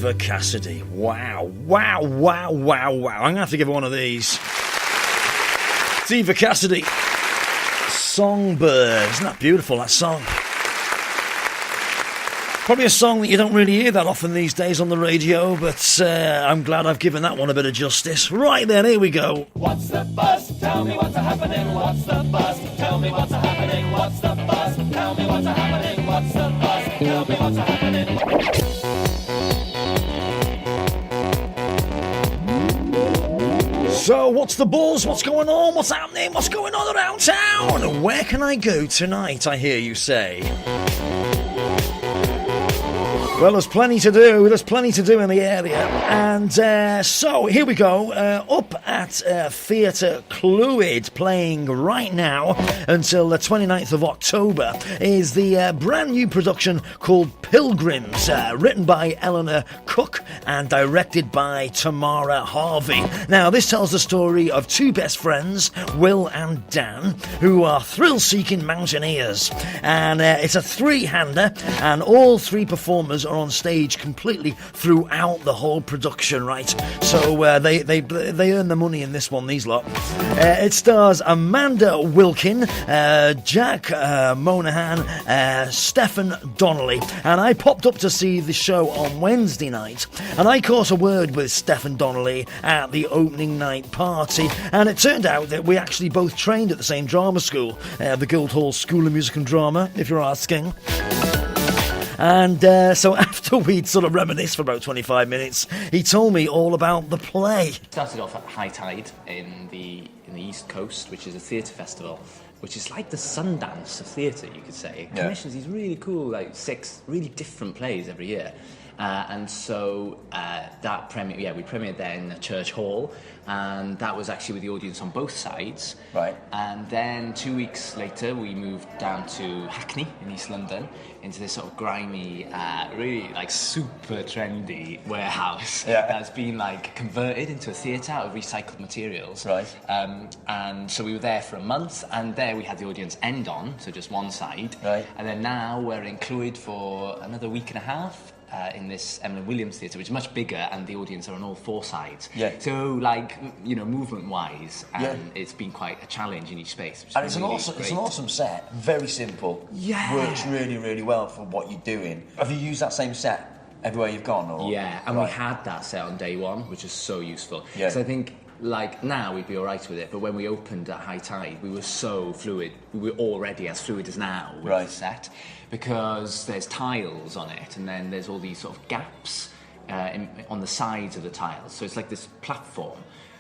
Eva Cassidy. Wow, wow, wow, wow, wow. I'm going to have to give her one of these. It's Eva Cassidy. Songbird. Isn't that beautiful, that song? Probably a song that you don't really hear that often these days on the radio, but I'm glad I've given that one a bit of justice. Right then, here we go. What's the buzz? Tell me what's happening. What's the buzz? Tell me what's happening. What's the buzz? Tell me what's happening. What's the buzz? Tell me what's happening. So, what's the buzz? What's going on? What's happening? What's going on around town? Where can I go tonight, I hear you say? Well, there's plenty to do. There's plenty to do in the area. And so, here we go. Up at Theatre Clwyd, playing right now until the 29th of October, is the brand new production called Pilgrims, written by Eleanor Cook and directed by Tamara Harvey. Now, this tells the story of two best friends, Will and Dan, who are thrill-seeking mountaineers. And it's a three-hander, and all three performers are on stage completely throughout the whole production, right? So they earn the money in this one, these lot. It stars Amanda Wilkin, Jack Monahan, Steffan Donnelly, and I popped up to see the show on Wednesday night, and I caught a word with Steffan Donnelly at the opening night party, and it turned out that we actually both trained at the same drama school, the Guildhall School of Music and Drama, if you're asking. And so after we'd sort of reminisced for about 25 minutes, he told me all about the play. Started off at High Tide in the East Coast, which is a theatre festival, which is like the Sundance of theatre, you could say. It commissions these really cool, like 6 really different plays every year. And so that we premiered there in the church hall, and that was actually with the audience on both sides. Right. And then 2 weeks later, we moved down to Hackney in East London, into this sort of grimy, really like super trendy warehouse that's been like converted into a theatre out of recycled materials. Right. And so we were there for a month, and there we had the audience end on, so just one side. Right. And then now we're in Clwyd for another week and a half. In this Emily Williams Theatre, which is much bigger, and the audience are on all 4 sides. Yeah. So, like, you know, movement-wise, it's been quite a challenge in each space. And it's an awesome set. Very simple. Yeah. Works really, really well for what you're doing. Have you used that same set everywhere you've gone? Or? Yeah, and we had that set on day one, which is so useful. Yeah. So I think, like, now we'd be all right with it, but when we opened at High Tide, we were so fluid. We were already as fluid as now with the set, because there's tiles on it, and then there's all these sort of gaps on the sides of the tiles. So it's like this platform,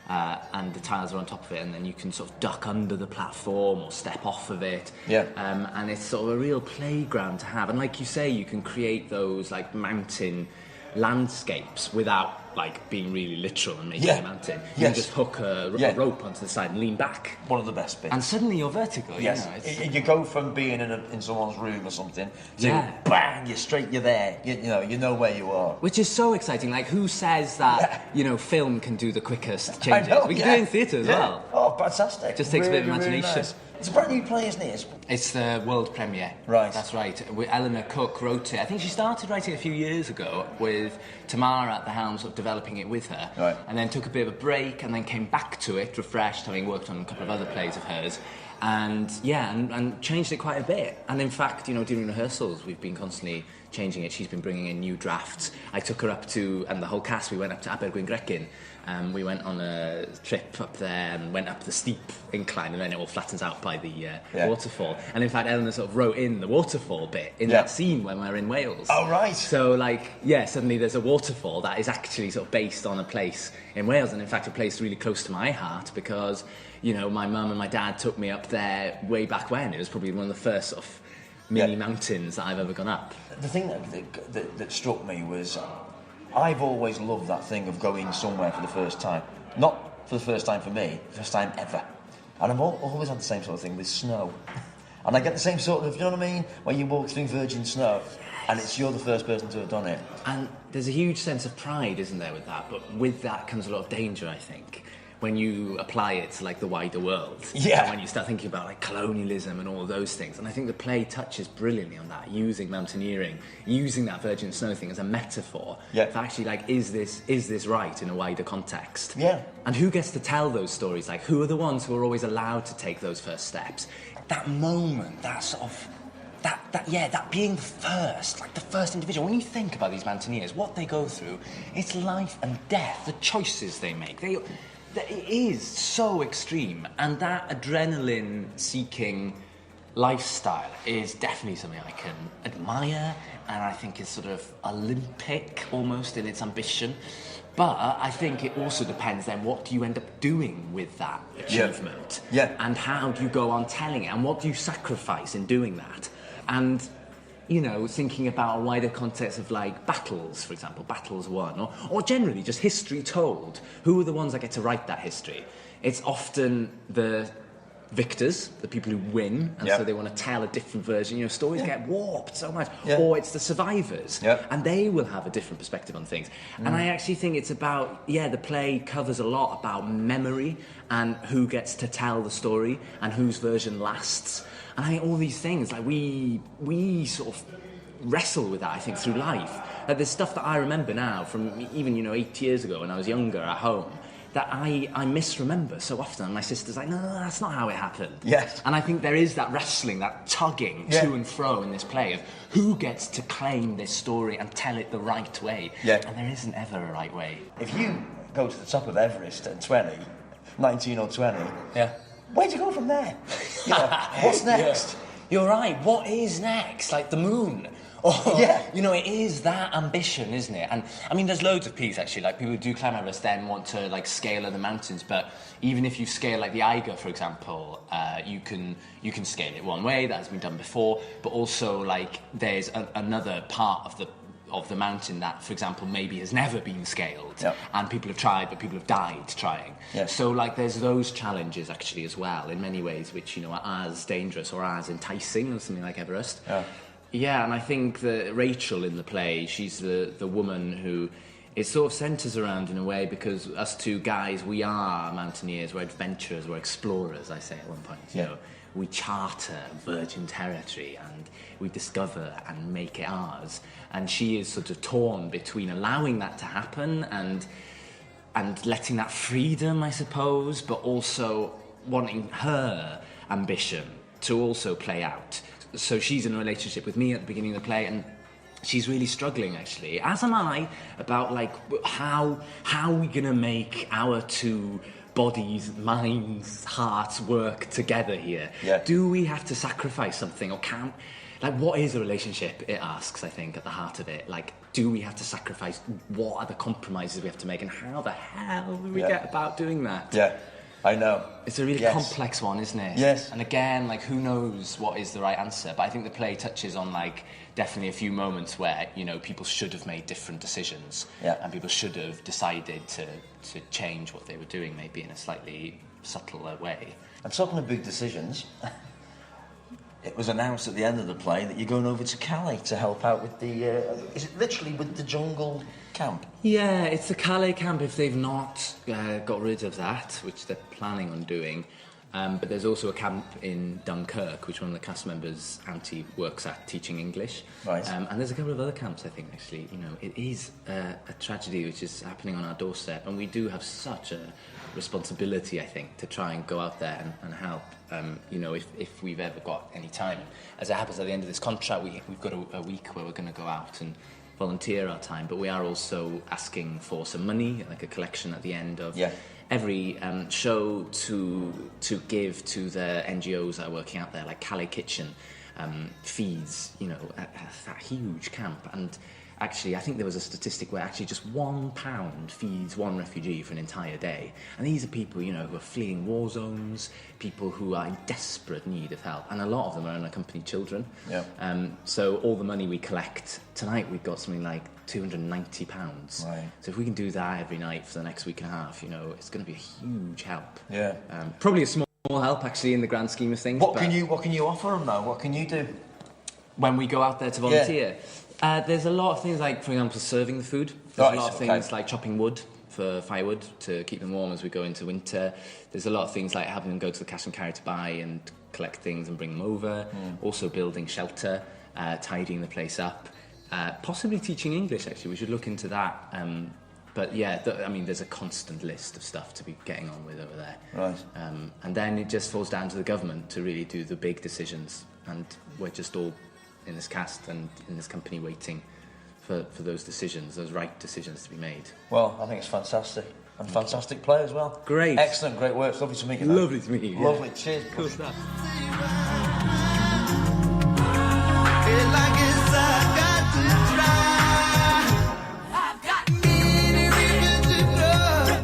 and the tiles are on top of it, and then you can sort of duck under the platform or step off of it. Yeah. And it's sort of a real playground to have. And like you say, you can create those like mountain landscapes without like being really literal and making a mountain. You can just hook a rope onto the side and lean back. One of the best bits. And suddenly you're vertical. Yes. You know, you go from being in someone's room or something to bang, you're there. You know where you are. Which is so exciting. Like, who says that you know film can do the quickest changes? I know, we can do it in theatre as well. Oh, fantastic! Just takes really, a bit of imagination. Really nice. It's a brand new play, isn't it? It's the world premiere. Right. That's right. Eleanor Cook wrote it. I think she started writing it a few years ago with Tamara at the helm, sort of developing it with her. Right. And then took a bit of a break, and then came back to it, refreshed, having worked on a couple of other plays of hers. And and changed it quite a bit. And in fact, you know, during rehearsals, we've been constantly changing it. She's been bringing in new drafts. I took her up to, and the whole cast, we went up to Abergwyn-Grecyn. We went on a trip up there and went up the steep incline, and then it all flattens out by the waterfall. And in fact, Eleanor sort of wrote in the waterfall bit in that scene when we're in Wales. Oh, right. So, like, suddenly there's a waterfall that is actually sort of based on a place in Wales, and in fact a place really close to my heart, because, you know, my mum and my dad took me up there way back when. It was probably one of the first sort of mini mountains that I've ever gone up. The thing that struck me was, I've always loved that thing of going somewhere for the first time. Not for the first time for me, first time ever. And I've always had the same sort of thing with snow. And I get the same sort of, you know what I mean? When you walk through virgin snow, and you're the first person to have done it. And there's a huge sense of pride, isn't there, with that? But with that comes a lot of danger, I think. when you apply it to like the wider world. Yeah. And when you start thinking about like colonialism and all of those things. And I think the play touches brilliantly on that, using mountaineering, using that virgin snow thing as a metaphor. Yeah. For actually like, is this right in a wider context? Yeah. And who gets to tell those stories? Like, who are the ones who are always allowed to take those first steps? That moment, that sort of, that being the first individual. When you think about these mountaineers, what they go through, it's life and death, the choices they make. It is so extreme, and that adrenaline-seeking lifestyle is definitely something I can admire, and I think is sort of Olympic almost in its ambition. But I think it also depends then, what do you end up doing with that achievement? Yeah. And how do you go on telling it, and what do you sacrifice in doing that? And, you know, thinking about a wider context of like battles, for example, battles won, or generally just history told. Who are the ones that get to write that history? It's often the victors, the people who win, and so they want to tell a different version. You know, stories get warped so much. Or it's the survivors, and they will have a different perspective on things. And I actually think it's about, the play covers a lot about memory and who gets to tell the story and whose version lasts. And I think all these things, like we sort of wrestle with that, I think, through life. Like there's stuff that I remember now from even, 8 years ago when I was younger at home, that I misremember so often. And my sister's like, no, that's not how it happened. Yes. And I think there is that wrestling, that tugging to and fro in this play of who gets to claim this story and tell it the right way. Yeah. And there isn't ever a right way. If you go to the top of Everest at 19 or 20, where do you go from there? You know, what's next? You're right. What is next? Like the moon? It is that ambition, isn't it? And I mean, there's loads of peaks actually. Like people who do climb Everest then want to like scale other mountains. But even if you scale like the Eiger, for example, you can scale it one way. That has been done before. But also like there's another part of the mountain that, for example, maybe has never been scaled, and people have tried, but people have died trying. So like there's those challenges actually as well in many ways, which are as dangerous or as enticing as something like Everest. And I think that Rachel in the play, she's the woman who it sort of centres around in a way, because us two guys, we are mountaineers, we're adventurers, we're explorers, I say at one point. You know, we charter virgin territory and we discover and make it ours. And she is sort of torn between allowing that to happen and letting that freedom, I suppose, but also wanting her ambition to also play out. So she's in a relationship with me at the beginning of the play, and she's really struggling, actually, as am I, about like how are we going to make our two bodies, minds, hearts work together here? Do we have to sacrifice something, or can't? Like, what is a relationship? It asks, I think, at the heart of it. Like, do we have to sacrifice? What are the compromises we have to make, and how the hell do we get about doing that? I know. It's a really complex one, isn't it? Yes. And again, like, who knows what is the right answer? But I think the play touches on, like, definitely a few moments where, people should have made different decisions. And people should have decided to change what they were doing, maybe in a slightly subtler way. And talking of big decisions, it was announced at the end of the play that you're going over to Calais to help out with the... is it literally with the jungle camp? Yeah, it's the Calais camp if they've not got rid of that, which they're planning on doing. But there's also a camp in Dunkirk, which one of the cast members, Auntie, works at, teaching English. Right. And there's a couple of other camps, I think, actually. It is a tragedy which is happening on our doorstep, and we do have such a responsibility, I think, to try and go out there and help. If we've ever got any time. As it happens, at the end of this contract, we've got a week where we're going to go out and volunteer our time, but we are also asking for some money, like a collection at the end of every show to give to the NGOs that are working out there, like Calais Kitchen feeds, that huge camp. And actually, I think there was a statistic where actually just £1 feeds one refugee for an entire day. And these are people, who are fleeing war zones, people who are in desperate need of help. And a lot of them are unaccompanied children. So all the money we collect, tonight we've got something like £290. Right. So if we can do that every night for the next week and a half, it's going to be a huge help. Probably a small help, actually, in the grand scheme of things. What can you offer them, though? What can you do? When we go out there to volunteer? There's a lot of things like, for example, serving the food. There's a lot of things like chopping wood for firewood to keep them warm as we go into winter. There's a lot of things like having them go to the cash and carry to buy and collect things and bring them over. Also building shelter, tidying the place up, possibly teaching English. Actually, we should look into that. But yeah, I mean, there's a constant list of stuff to be getting on with over there. Right. And then it just falls down to the government to really do the big decisions. And we're just all in this cast and in this company waiting for those decisions, those right decisions to be made. Well, I think it's fantastic. And fantastic play as well. Great. Excellent, great work. It's lovely to meet you. Lovely to meet you. Lovely, cheers. Cool stuff.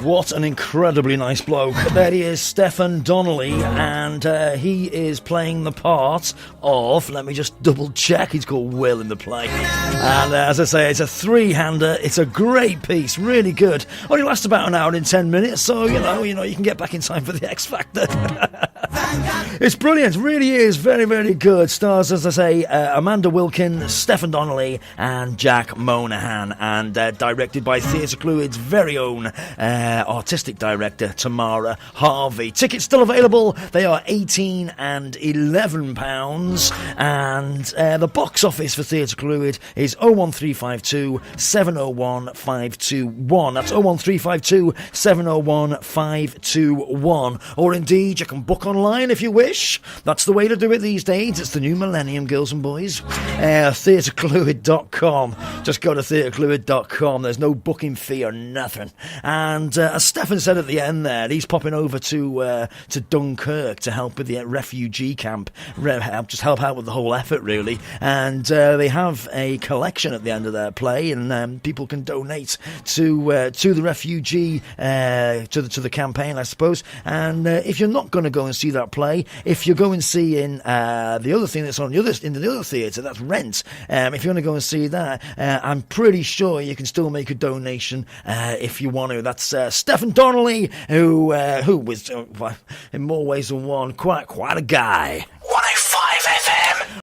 What an incredibly nice bloke. There he is, Steffan Donnelly, and he is playing the part of, let me just double check, he's called Will in the play. And as I say, it's a three-hander, it's a great piece, really good. Only lasts about an hour and 10 minutes, so, you know, you can get back in time for the X Factor. It's brilliant, really is, very, very good. Stars, as I say, Amanda Wilkin, Steffan Donnelly, and Jack Monahan, and directed by Theatre Clwyd's very own artistic director Tamara Harvey. Tickets still available. They are £18 and £11, and the box office for Theatre Clwyd is 01352 701 521. That's 01352 701 521. Or indeed, you can book online if you wish. That's the way to do it these days. It's the new millennium, girls and boys. theatreclwyd.com. Just go to theatreclwyd.com. There's no booking fee or nothing. And as Steffan said at the end there, he's popping over to Dunkirk to help with the refugee camp, just help out with the whole effort, really. And they have a collection at the end of their play, and people can donate to the refugee, to the campaign, I suppose. And if you're not going to go and see that play, if you're going seeing the other thing that's on in the other theatre, that's Rent. If you're going to go and see that, I'm pretty sure you can still make a donation if you want to. That's Steffan Donnelly, who was in more ways than one quite a guy.